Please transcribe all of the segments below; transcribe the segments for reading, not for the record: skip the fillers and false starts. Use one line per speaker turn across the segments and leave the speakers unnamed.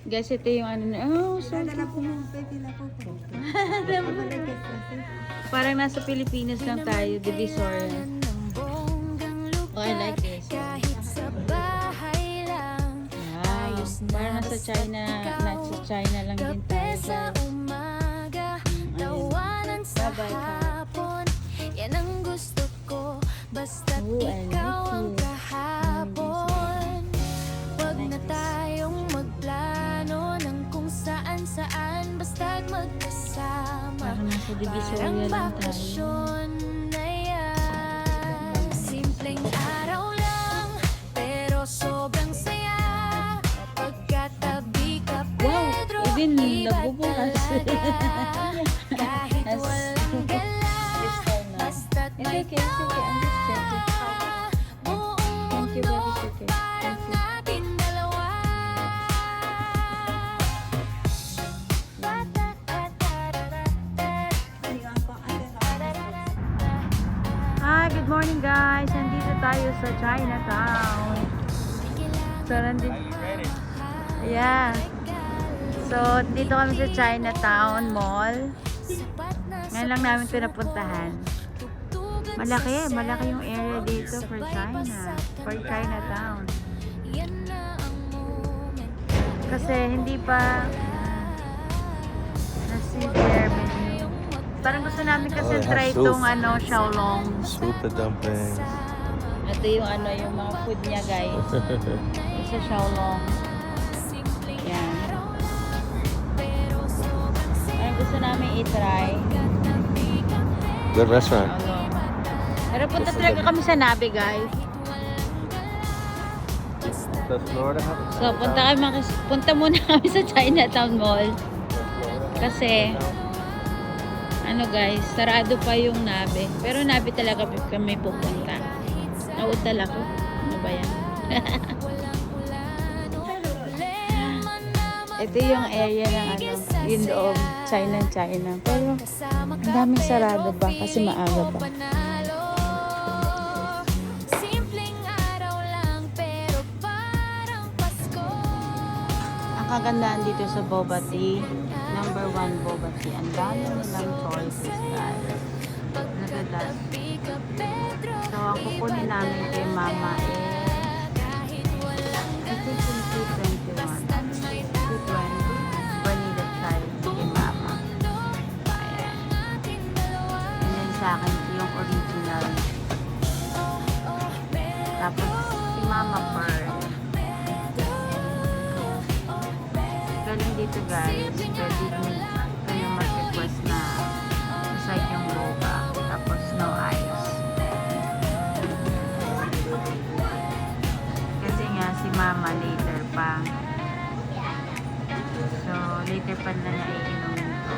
Guys, ito yung ano na. Oh, so
Dala po mo, pila po po.
parang nasa Pilipinas lang tayo, Divisoria. Oh, I like this. Parang nasa China lang din tayo. Bye-bye.
Yan ang gusto ko, basta't
Oh, I
ikaw
like
ang
it.
kahapon. Wag na tayong magplano ng kung saan-saan, basta't magkasama.
Parang nasa Divisoria
Parang
lang tayo.
bakasyon na yan. Simpleng araw lang, pero sobrang saya. Pagkatabi ka, Pedro,
Wow, even
iba
nagbubukas.
talaga. Kahit
As-
walang gala,
Crystal na.
basta't
It's
may
okay, it's okay. I'm just checking.
buong
Thank you,
mundo
baby. It's okay.
parang
Thank you.
ating dalawa.
Hi, good morning guys. Nandito tayo sa Chinatown. So, nandito. Yeah. So, dito kami sa Chinatown Mall. Ngayon lang namin ito napuntahan. Malaki yung area dito for China. For Chinatown. Kasi hindi pa na-severe menu. Parang gusto namin kasi
Oh,
try
soup.
itong ano, Xiaolong.
Super dumplings.
Ito yung ano, yung mga food niya guys. Sa Xiaolong. Yan. Parang gusto namin i-try.
Good restaurant.
Xiaolong. Pero punta talaga kami sa Nabe guys.
Does Florida have a
So punta muna kami sa Chinatown Mall. Kasi ano guys, sarado pa yung Nabe. Pero Nabe talaga kami pupunta. Nautal ako. Ano ba yan? Ito yung area ng ano, yung loob, China. Pero ang daming sarado pa kasi maaga pa.
Simpleng araw lang, pero parang Pasko.
Ang kagandahan dito sa boba tea, number 1 boba tea. Ang dami nilang choices guys. Look at that. So, ang kukunin namin kay mama I think yung 221. 220. Vanilla chai kay mama. Ayan. And then sa akin, yung original. Tapos, si mama pearl. Galing dito guys, pwede kayo mag-request na aside yung boba, tapos no ice. Kasi nga si mama later pa. So later pa na niya iinom ito.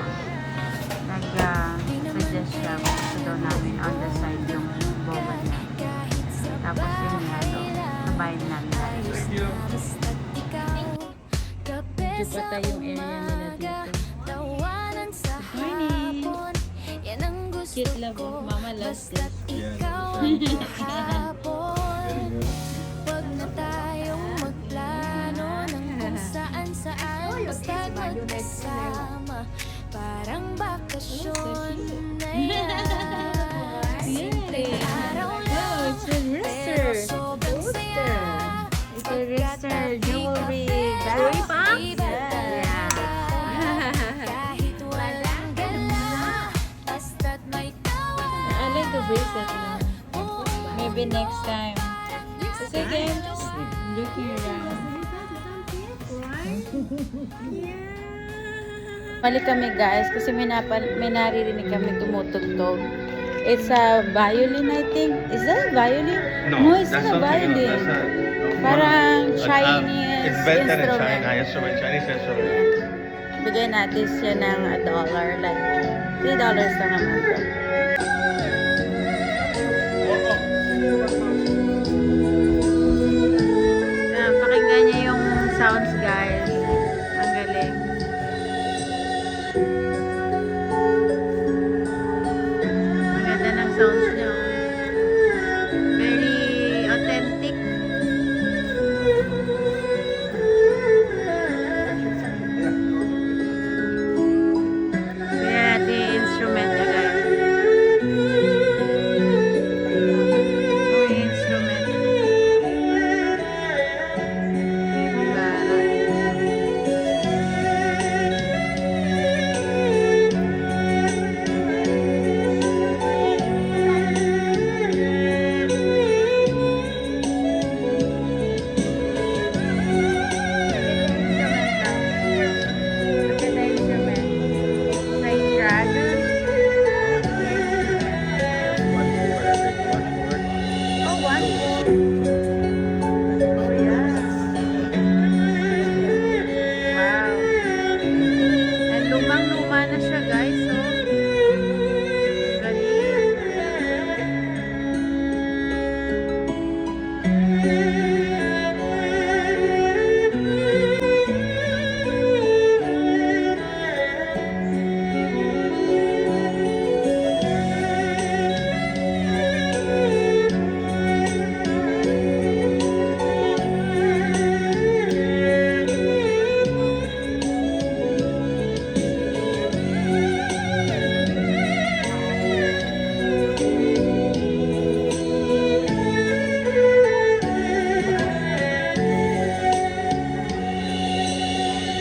Nag-suggest siya gusto daw namin on the side yung boba niya. Tapos yun nga daw, nabayan namin guys. Medyo patay yung area nila dito. Morning! Cute love of Mama loves this.
Wag na tayong magplano ng kung saan-saan, basta't magkasama. Parang bakasyon na yan. Simpleng araw lang,
It's a
pero
rooster.
sobrang saya.
It's a rooster jewelry bag.
Iba talaga. Kahit walang gala, basta't may tawa.
I like the bracelet now. Maybe next time. Kasi again, just looking around. Balik kami guys kasi may naririnig kami tumutugtog. It's a violin I think. Is that a violin? No, it's not a violin. Parang Chinese
It's better in
instrument.
China. Instrument, Chinese instrument.
Bigay natin siya ng $1. Like, $3 lang naman to. Pakinggan niyo yung sounds guys. Ang galing. Ang ganda ng sounds niyo. Very authentic.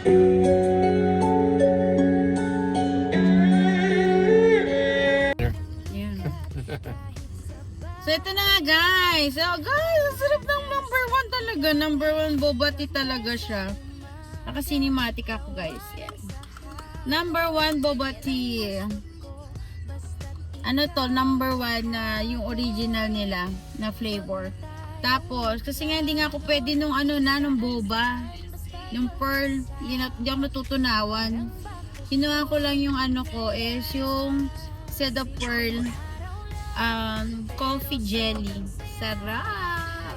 Yan. So, ito na nga guys. Oh, guys, ang sarap ng number 1 talaga. Number 1 boba tea talaga siya. Naka-cinematic ako guys. Yan. Number 1 boba tea. Ano to? Number 1 na yung original nila na flavor. Tapos, kasi nga hindi nga ako pwede nung ano na, nung boba. Yung pearl, hindi ako natutunawan. Kinuha ko lang yung ano ko is yung set of pearl coffee jelly. Sarap!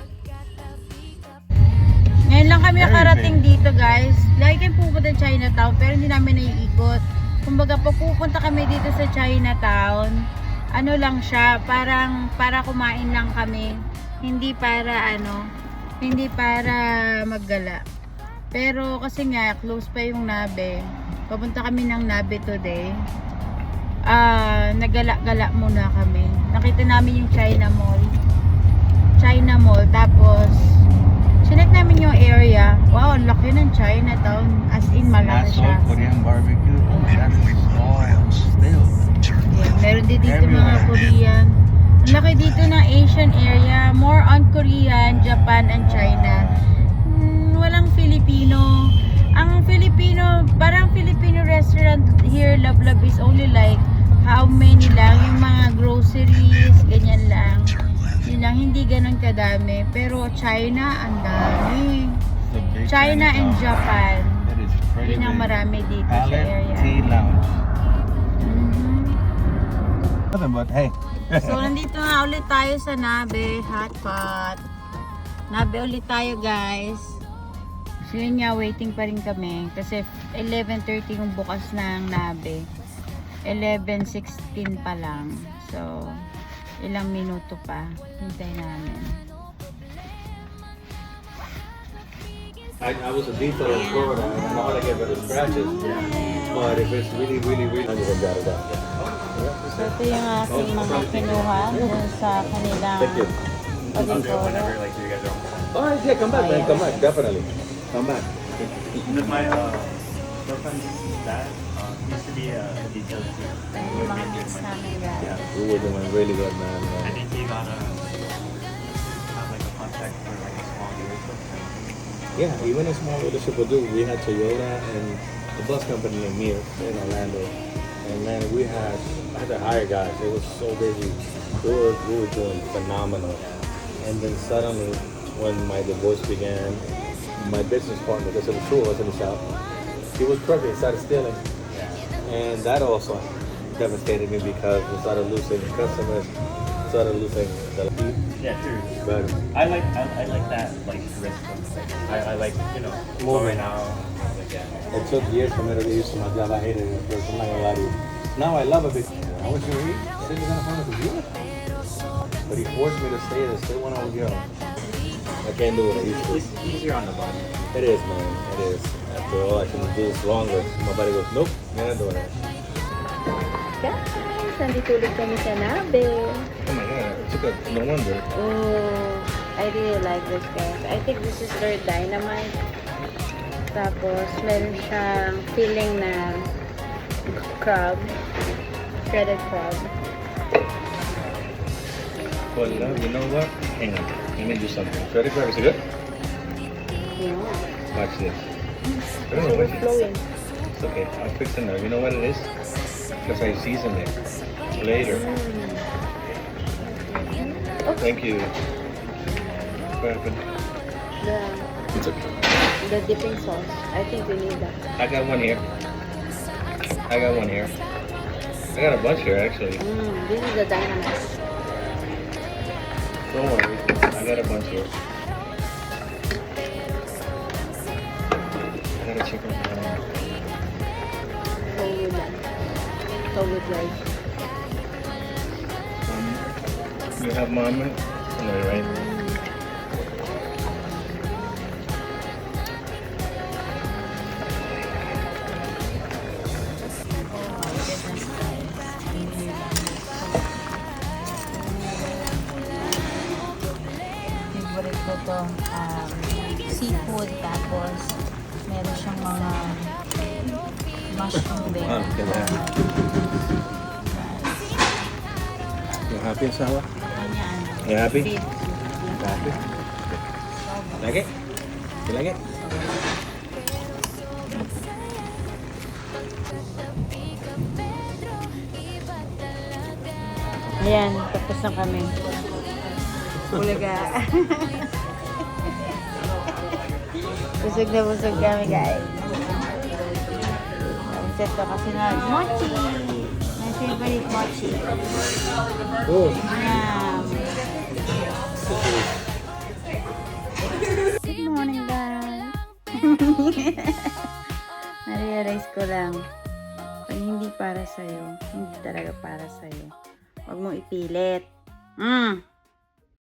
Ngayon lang kami nakarating dito guys. Lagi kami pupunta sa Chinatown pero hindi namin naiikot. Kumbaga pag pupunta kami dito sa Chinatown, ano lang siya, parang para kumain lang kami. Hindi para hindi para maggala. Pero kasi nga close pa yung Nabe. Papunta kami ng Nabe today. Nagala-gala muna kami. Nakita namin yung China Mall. Tapos sinek namin yung area. Wow, ang laki ng Chinatown. As in, malaki siya.
Korean barbecue. Oh, still.
Yeah, meron din dito mga Korean. Ang laki dito ng Asian area. More on Korean, Japan, and China. Walang Filipino. Ang Filipino, parang Filipino restaurant here, Love is only like how many lang, yung mga groceries, ganyan lang. Yun lang, hindi ganun kadami. Pero China, ang dami. China and Japan.
That is pretty
Yun ang
big.
marami dito sa area.
Tea Lounge.
Mhm.
Nothing but hey.
So, nandito na ulit tayo sa Nabe Hot Pot. Nabe ulit tayo, guys. So, yun nga, waiting pa rin kami. Kasi 11:30 yung bukas ng Nabe. 11:16 pa lang. So, ilang minuto pa. Hintay namin.
I was a detail in Florida and I know how to get rid of scratches. But if it's really, I just got it out.
So, ito yung aking mga kinuha dun sa kanilang
Thank you.
Odekoro.
Alright, yeah, come back, man. Come back, definitely. Come back.
My girlfriend's dad used to be a detail too.
Yung mga bits namin, guys.
We were doing really good, man.
I think he got have like a contract for like a small dealership.
Yeah, even a small dealership will do. We had Toyota and a bus company in Mir in Orlando. And man, I had to hire guys. It was so busy. We were doing phenomenal. And then suddenly, when my divorce began, my business partner, because it was true, I was in the shop, he was crooked, he started stealing. And that also devastated me because we started losing customers, started losing the
Yeah, true.
but
I like that like risk. I like going out. Like, yeah.
it took years for me to get used to my job. I hated it at first, I'm not gonna lie to you. Now I love it because I wish you were here, sitting on the phone with you. But he forced me to stay there, stay when I was young. I can't do it.
It's easier on the body.
It is, man. It is. After all, I can do this longer. My body goes, nope, you're not doing that.
Guys, nandito ulit kami sa Nabe.
Oh my god, it took no wonder.
Oh, I really like this, guys. I think this is their dynamite. Tapos, meron siyang filling na crab. Shredded crab.
Well, you know what? Hang on. Let me do something. Shredded crab, is it good?
Yeah.
Watch this. I don't
It's
know what it is.
overflowing.
It's okay. I'll fix it now. You know what it is? Because I seasoned it later. Thank you. What happened? It's okay.
The dipping sauce. I think we need that.
I got one here. I got one here. I got a bunch here, actually.
This is the dynamite.
Don't worry. I got a bunch here. I got a chicken.
So with rice.
You have mama? No, right?
Favorite ko to, seafood, tapos meron siyang mga mushroom din.
Oh, look at that. You happy, Sawa?
Ganyan.
You happy?
Beef.
Happy? Like it? You like it?
Ayan, tapos na kami. Bulaga. Busog na busog kami, guys. Set na kasi na mochi. My favorite mochi.
Oh.
Yum. Good morning, guys. Na-realize ko lang, pag hindi para sa'yo, hindi talaga para sa'yo. Huwag mong ipilit.